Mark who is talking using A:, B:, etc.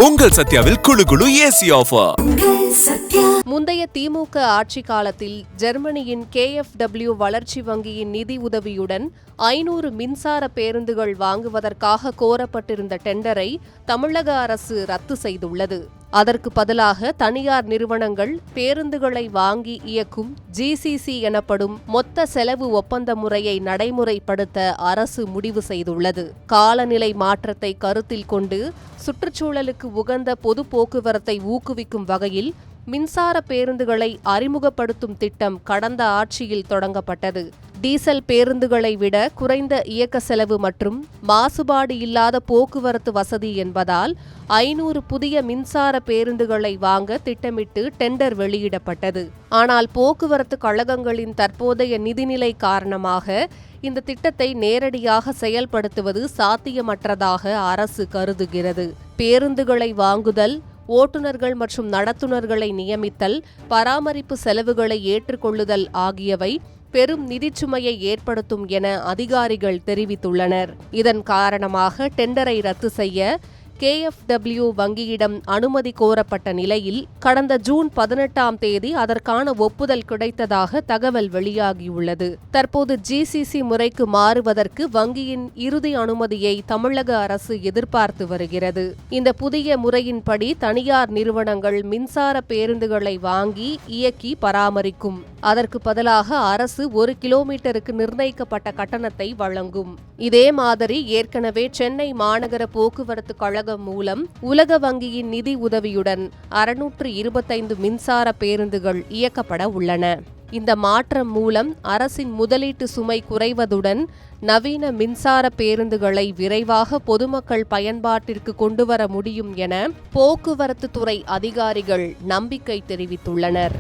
A: உங்கள் சத்யாவில் குளு குளு ஏசி ஆஃபர்.
B: முந்தைய திமுக ஆட்சி காலத்தில் ஜெர்மனியின் KfW வளர்ச்சி வங்கியின் நிதி உதவியுடன் 500 மின்சார பேருந்துகள் வாங்குவதற்காக கோரப்பட்டிருந்த டெண்டரை தமிழக அரசு ரத்து செய்துள்ளது. அதற்கு பதிலாக தனியார் நிறுவனங்கள் பேருந்துகளை வாங்கி இயக்கும் GCC எனப்படும் மொத்த செலவு ஒப்பந்த முறையை நடைமுறைப்படுத்த அரசு முடிவு செய்துள்ளது. காலநிலை மாற்றத்தை கருத்தில் கொண்டு சுற்றுச்சூழலுக்கு உகந்த பொது போக்குவரத்தை ஊக்குவிக்கும் வகையில் மின்சார பேருந்துகளை அறிமுகப்படுத்தும் திட்டம் கடந்த ஆட்சியில் தொடங்கப்பட்டது. டீசல் பேருந்துகளை விட குறைந்த இயக்க செலவு மற்றும் மாசுபாடு இல்லாத போக்குவரத்து வசதி என்பதால் 500 புதிய மின்சார பேருந்துகளை வாங்க திட்டமிட்டு டெண்டர் வெளியிடப்பட்டது. ஆனால் போக்குவரத்து கழகங்களின் தற்போதைய நிதிநிலை காரணமாக இந்த திட்டத்தை நேரடியாக செயல்படுத்துவது சாத்தியமற்றதாக அரசு கருதுகிறது. பேருந்துகளை வாங்குதல், ஓட்டுநர்கள் மற்றும் நடத்துனர்களை நியமித்தல், பராமரிப்பு செலவுகளை ஏற்றுக்கொள்ளுதல் ஆகியவை பெரும் நிதிச்சுமையை ஏற்படுத்தும் என அதிகாரிகள் தெரிவித்துள்ளனர். இதன் காரணமாக டெண்டரை ரத்து செய்ய KfW வங்கியிடம் அனுமதி கோரப்பட்ட நிலையில் கடந்த ஜூன் 18ஆம் தேதி அதற்கான ஒப்புதல் கிடைத்ததாக தகவல் வெளியாகியுள்ளது. தற்போது GCC முறைக்கு மாறுவதற்கு வங்கியின் இறுதி அனுமதியை தமிழக அரசு எதிர்பார்த்து வருகிறது. இந்த புதிய முறையின்படி தனியார் நிறுவனங்கள் மின்சார பேருந்துகளை வாங்கி இயக்கி பராமரிக்கும். அதற்கு பதிலாக அரசு 1 கிலோமீட்டருக்கு நிர்ணயிக்கப்பட்ட கட்டணத்தை வழங்கும். இதே மாதிரி ஏற்கனவே சென்னை மாநகர போக்குவரத்து கழகம் மூலம் உலக வங்கியின் நிதி உதவியுடன் 625 மின்சார பேருந்துகள் இயக்கப்பட உள்ளன. இந்த மாற்றம் மூலம் அரசின் முதலீட்டு சுமை குறைவதுடன் நவீன மின்சார பேருந்துகளை விரைவாக பொதுமக்கள் பயன்பாட்டிற்கு கொண்டுவர முடியும் என போக்குவரத்து துறை அதிகாரிகள் நம்பிக்கை தெரிவித்துள்ளனர்.